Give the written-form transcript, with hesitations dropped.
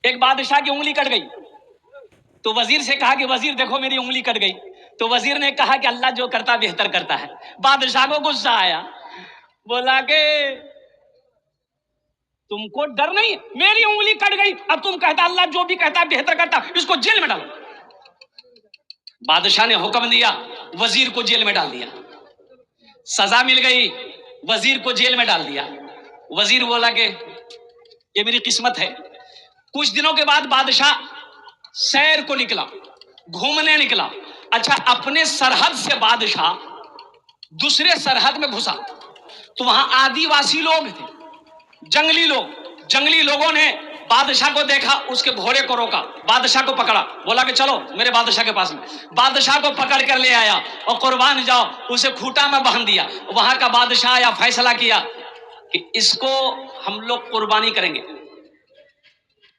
ایک بادشاہ کی انگلی کٹ گئی تو وزیر سے کہا کہ وزیر دیکھو میری انگلی کٹ گئی. تو وزیر نے کہا کہ اللہ جو کرتا بہتر کرتا ہے. بادشاہ کو غصہ آیا, بولا کہ تم کو ڈر نہیں, میری انگلی کٹ گئی اب تم کہتا اللہ جو بھی کہتا بہتر کرتا, اس کو جیل میں ڈالو. بادشاہ نے حکم دیا, وزیر کو جیل میں ڈال دیا. سزا مل گئی, وزیر کو جیل میں ڈال دیا. وزیر بولا کہ یہ میری قسمت ہے. کچھ دنوں کے بعد بادشاہ سیر کو نکلا, گھومنے نکلا. اچھا, اپنے سرحد سے بادشاہ دوسرے سرحد میں گھسا تو وہاں آدی واسی لوگ تھے, جنگلی لوگ. جنگلی لوگوں نے بادشاہ کو دیکھا, اس کے گھوڑے کو روکا, بادشاہ کو پکڑا, بولا کہ چلو میرے بادشاہ کے پاس میں. بادشاہ کو پکڑ کر لے آیا اور قربان جاؤ اسے کھوٹا میں باندھ دیا. وہاں کا بادشاہ آیا, فیصلہ کیا کہ اس کو ہم لوگ قربانی کریں گے.